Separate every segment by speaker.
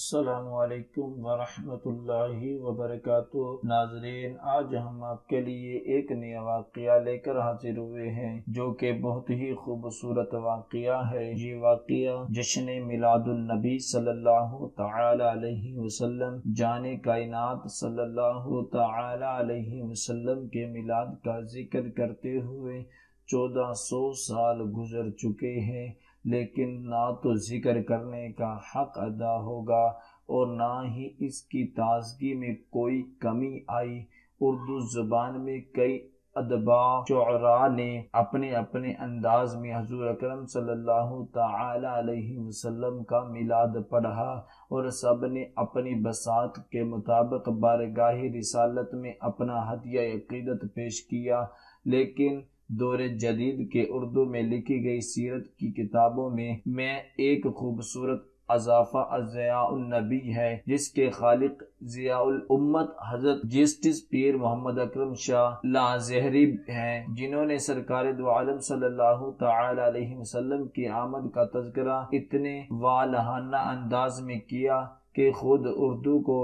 Speaker 1: السلام علیکم ورحمۃ اللہ وبرکاتہ۔ ناظرین، آج ہم آپ کے لیے ایک نیا واقعہ لے کر حاضر ہوئے ہیں جو کہ بہت ہی خوبصورت واقعہ ہے۔ یہ واقعہ جشن میلاد النبی صلی اللہ تعالی علیہ وسلم، جان کائنات صلی اللہ تعالی علیہ وسلم کے میلاد کا ذکر کرتے ہوئے 1400 سال گزر چکے ہیں، لیکن نہ تو ذکر کرنے کا حق ادا ہوگا اور نہ ہی اس کی تازگی میں کوئی کمی آئی۔ اردو زبان میں کئی ادباء شعراء نے اپنے اپنے انداز میں حضور اکرم صلی اللہ تعالی علیہ وسلم کا میلاد پڑھا اور سب نے اپنی بساط کے مطابق بارگاہ رسالت میں اپنا ہدیہ عقیدت پیش کیا، لیکن دور جدید کے اردو میں لکھی گئی سیرت کی کتابوں میں ایک خوبصورت اضافہ ضیاء النبی ہے، جس کے خالق ضیاء الامت حضرت جسٹس پیر محمد اکرم شاہ لازہری ہیں، جنہوں نے سرکار دو عالم صلی اللہ تعالی علیہ وسلم کی آمد کا تذکرہ اتنے والہانہ انداز میں کیا کہ خود اردو کو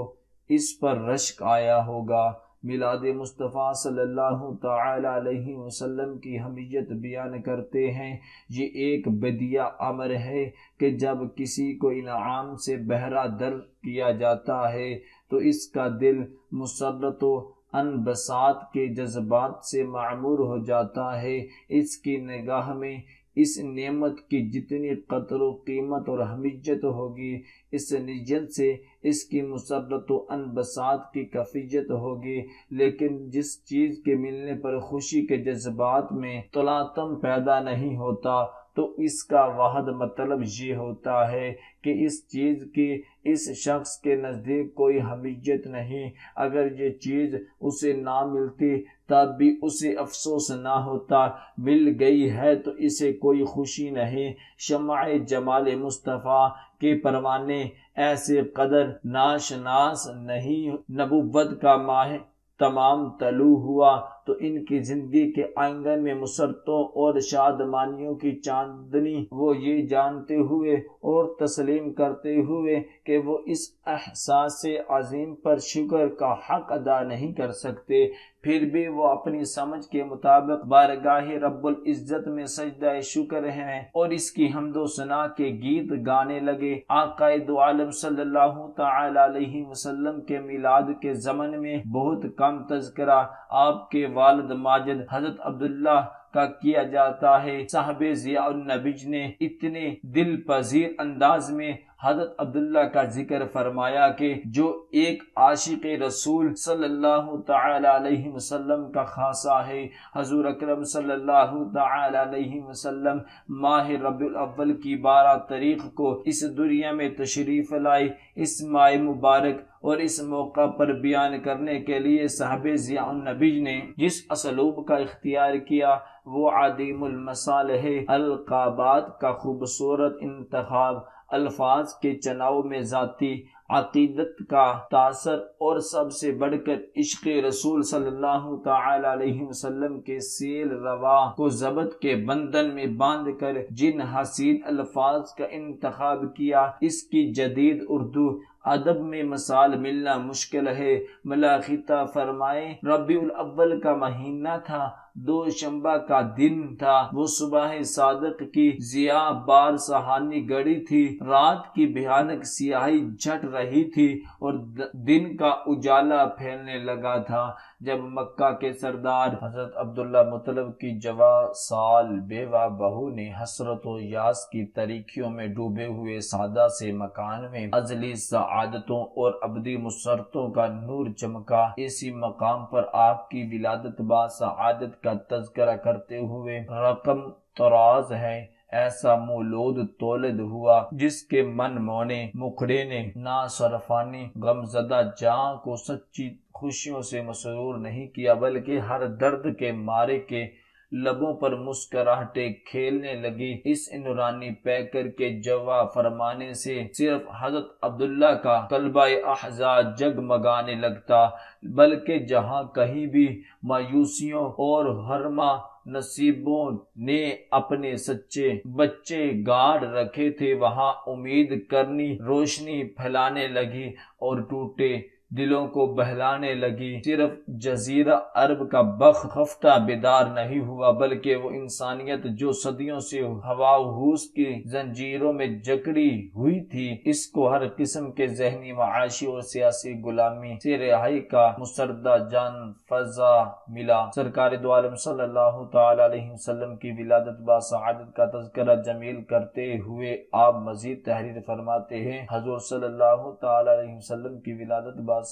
Speaker 1: اس پر رشک آیا ہوگا۔ میلاد مصطفیٰ صلی اللہ تعالی علیہ وسلم کی اہمیت بیان کرتے ہیں۔ یہ ایک بدیع امر ہے کہ جب کسی کو انعام سے بہرہ در کیا جاتا ہے تو اس کا دل مسرت و انبساط کے جذبات سے معمور ہو جاتا ہے۔ اس کی نگاہ میں اس نعمت کی جتنی قدر و قیمت اور اہمیت ہوگی، اس نیت سے اس کی مسرت و انبساط کی کیفیت ہوگی، لیکن جس چیز کے ملنے پر خوشی کے جذبات میں تلاطم پیدا نہیں ہوتا تو اس کا واحد مطلب یہ ہوتا ہے کہ اس چیز کی اس شخص کے نزدیک کوئی اہمیت نہیں۔ اگر یہ چیز اسے نہ ملتی تب بھی اسے افسوس نہ ہوتا، مل گئی ہے تو اسے کوئی خوشی نہیں۔ شمع جمال مصطفیٰ کے پروانے ایسے قدر ناشناس نہیں۔ نبوت کا ماہ تمام طلوع ہوا تو ان کی زندگی کے آنگن میں مسرتوں اور شادمانیوں کی چاندنی، وہ یہ جانتے ہوئے اور تسلیم کرتے ہوئے کہ وہ اس احساس عظیم پر شکر کا حق ادا نہیں کر سکتے، پھر بھی وہ اپنی سمجھ کے مطابق بارگاہ رب العزت میں سجدہ شکر ہیں اور اس کی حمد و ثنا کے گیت گانے لگے۔ آقا دو عالم صلی اللہ تعالی علیہ وسلم کے میلاد کے زمن میں بہت کم تذکرہ آپ کے والد ماجد حضرت عبداللہ کا کیا جاتا ہے۔ صاحب ضیاء النبی نے اتنے دل پذیر انداز میں حضرت عبداللہ کا ذکر فرمایا کہ جو ایک عاشق رسول صلی اللہ تعالی علیہ وسلم کا خاصہ ہے۔ حضور اکرم صلی اللہ تعالی علیہ وسلم ماہ ربیع الاول کی 12 تاریخ کو اس دنیا میں تشریف لائے۔ اس ماہ مبارک اور اس موقع پر بیان کرنے کے لیے صاحب ضیاء النبی نے جس اسلوب کا اختیار کیا وہ عدیم المثال ہے۔ القابات کا خوبصورت انتخاب، الفاظ کے چناؤ میں ذاتی عقیدت کا تاثر اور سب سے بڑھ کر عشق رسول صلی اللہ تعالی علیہ وسلم کے سیل رواں کو ضبط کے بندھن میں باندھ کر جن حسین الفاظ کا انتخاب کیا، اس کی جدید اردو ادب میں مثال ملنا مشکل ہے۔ ملاخطہ فرمائیں، ربیع الاول کا مہینہ تھا، دوشنبہ کا دن تھا، وہ صبح صادق کی ضیاء بار سہانی گڑی تھی، رات کی بھیانک سیاہی جھٹ رہی تھی اور دن کا اجالا پھیلنے لگا تھا جب مکہ کے سردار حضرت عبداللہ مطلب کی جوان سال بیوہ بہو نے حسرت و یاس کی تاریکیوں میں ڈوبے ہوئے سادہ سے مکان میں ازلی سعادتوں اور ابدی مسرتوں کا نور چمکا۔ اسی مقام پر آپ کی ولادت با سعادت کا تذکرہ کرتے ہوئے رقم طراز ہے، ایسا مولود تولد ہوا جس کے من مونے مکھڑے نے نہ صرفانی غمزدہ جاں کو سچی خوشیوں سے مسرور نہیں کیا، بلکہ ہر درد کے مارے کے لبوں پر مسکراہٹیں کھیلنے لگی۔ اس نورانی پیکر کے جوا فرمانے سے صرف حضرت عبداللہ کا قلبہ احزا جگمگانے لگتا، بلکہ جہاں کہیں بھی مایوسیوں اور ہرما نصیبوں نے اپنے سچے بچے گاڑ رکھے تھے، وہاں امید کرنی روشنی پھیلانے لگی اور ٹوٹے دلوں کو بہلانے لگی۔ صرف جزیرہ عرب کا بخت خفتہ بیدار نہیں ہوا، بلکہ وہ انسانیت جو صدیوں سے ہوا و ہوس کی زنجیروں میں جکڑی ہوئی تھی، اس کو ہر قسم کے ذہنی، معاشی اور سیاسی غلامی سے رہائی کا مسردہ جان فضا ملا۔ سرکار دو عالم صلی اللہ تعالی علیہ وسلم کی ولادت باسعادت کا تذکرہ جمیل کرتے ہوئے آپ مزید تحریر فرماتے ہیں، حضور صلی اللہ تعالی علیہ وسلم کی ولادت باسعادت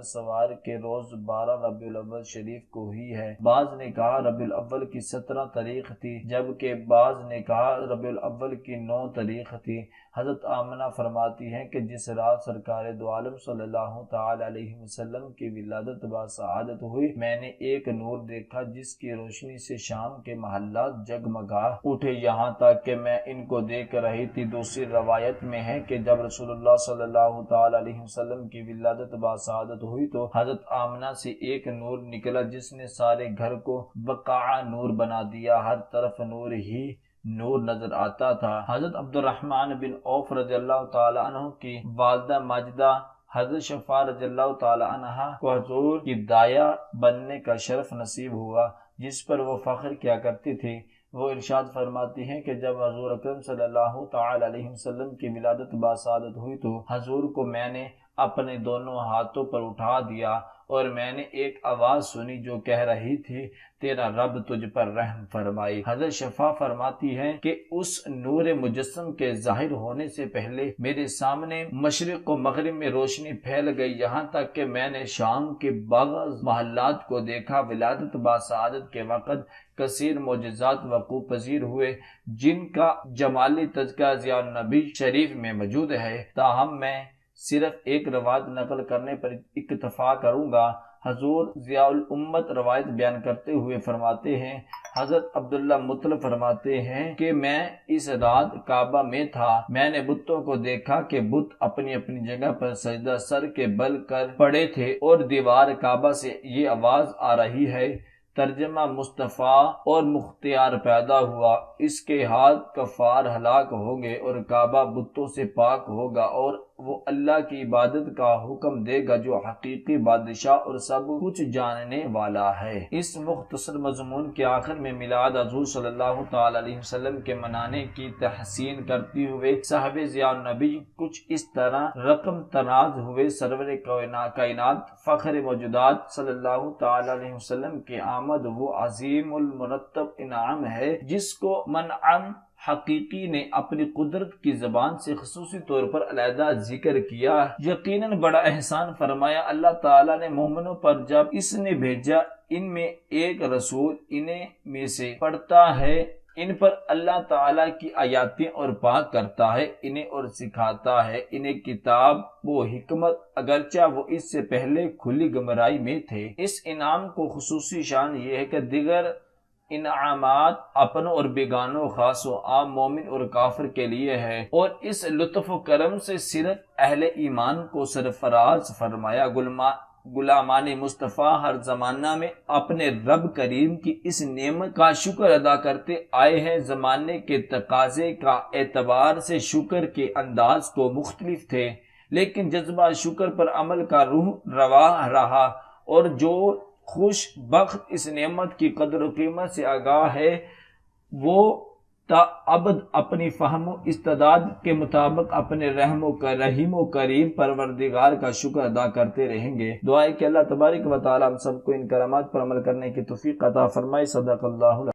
Speaker 1: سوار کے روز 12 ربیع الاول شریف کو ہوئی ہے۔ بعض نے کہا ربیع الاول کی 17 تاریخ تھی، جبکہ بعض نے کہا ربیع الاول کی 9 تاریخ تھی۔ حضرت آمنہ فرماتی ہیں کہ جس رات سرکار دو عالم صلی اللہ تعالی علیہ وسلم کی ولادت باسعادت ہوئی، میں نے ایک نور دیکھا جس کی روشنی سے شام کے محلات جگمگا اٹھے، یہاں تک کہ میں ان کو دیکھ رہی تھی۔ دوسری روایت میں ہے کہ جب رسول اللہ صلی اللہ تعالی علیہ وسلم کی ولادت باسعادت ہوئی تو حضرت آمنہ سے ایک نور نکلا جس نے سارے گھر کو بقاع نور بنا دیا، ہر طرف نور ہی نور نظر آتا تھا۔ حضرت عبد الرحمن بن عوف رضی اللہ تعالی عنہ کی والدہ ماجدہ حضرت شفاء رضی اللہ تعالی عنہ کو حضور کی دایا بننے کا شرف نصیب ہوا، جس پر وہ فخر کیا کرتی تھی۔ وہ ارشاد فرماتی ہیں کہ جب حضور اکرم صلی اللہ تعالی علیہ وسلم کی ولادت باسعادت ہوئی تو حضور کو میں نے اپنے دونوں ہاتھوں پر اٹھا دیا اور میں نے ایک آواز سنی جو کہہ رہی تھی تیرا رب تجھ پر رحم فرمائی۔ حضرت شفا فرماتی ہیں کہ اس نور مجسم کے ظاہر ہونے سے پہلے میرے سامنے مشرق و مغرب میں روشنی پھیل گئی، یہاں تک کہ میں نے شام کے بعض محلات کو دیکھا۔ ولادت باسعادت کے وقت کثیر معجزات وقوع پذیر ہوئے جن کا جمالی تذکرہ ضیاء النبی شریف میں موجود ہے، تاہم میں صرف ایک روایت نقل کرنے پر اکتفا کروں گا۔ حضور ضیاء الامت روایت بیان کرتے ہوئے فرماتے ہیں، حضرت عبداللہ مطلب فرماتے ہیں کہ میں اس رات کعبہ میں تھا، میں نے بتوں کو دیکھا کہ بت اپنی اپنی جگہ پر سجدہ سر کے بل کر پڑے تھے اور دیوار کعبہ سے یہ آواز آ رہی ہے، ترجمہ مصطفیٰ اور مختار پیدا ہوا، اس کے ہاتھ کفار ہلاک ہوں گے اور کعبہ بتوں سے پاک ہوگا اور وہ اللہ کی عبادت کا حکم دے گا جو حقیقی بادشاہ اور سب کچھ جاننے والا ہے۔ اس مختصر مضمون کے آخر میں میلاد حضور صلی اللہ تعالی علیہ وسلم کے منانے کی تحسین کرتے ہوئے صاحب ضیاء النبی کچھ اس طرح رقم تناز ہوئے، سرور کائنات فخر موجودات صلی اللہ تعالی علیہ وسلم کی آمد وہ عظیم المرتب انعام ہے جس کو منعم حقیقی نے اپنی قدرت کی زبان سے خصوصی طور پر علیحدہ ذکر کیا۔ یقیناً بڑا احسان فرمایا اللہ تعالیٰ نے مومنوں پر جب اس نے بھیجا، ان میں ایک رسول انہیں میں سے پڑھتا ہے، ان پر اللہ تعالیٰ کی آیاتیں اور پاک کرتا ہے، انہیں اور سکھاتا ہے، انہیں کتاب و حکمت، اگرچہ وہ اس سے پہلے کھلی گمراہی میں تھے۔ اس انعام کو خصوصی شان یہ ہے کہ دیگر انعامات اپنوں اور بیگانوں، خاص و عام، مومن اور کافر کے لیے ہے، اور اس لطف و کرم سے صرف اہل ایمان کو سرفراز فرمایا۔ غلامان مصطفیٰ ہر زمانہ میں اپنے رب کریم کی اس نعمت کا شکر ادا کرتے آئے ہیں۔ زمانے کے تقاضے کا اعتبار سے شکر کے انداز کو مختلف تھے، لیکن جذبہ شکر پر عمل کا روح رواں رہا، اور جو خوش بخت اس نعمت کی قدر و قیمت سے آگاہ ہے وہ تا ابد اپنی فہم و استعداد کے مطابق اپنے رحیم و کریم پروردگار کا شکر ادا کرتے رہیں گے۔ دعا ہے کہ اللہ تبارک و تعالی ہم سب کو ان کرامات پر عمل کرنے کی توفیق عطا فرمائے۔ صدق اللہ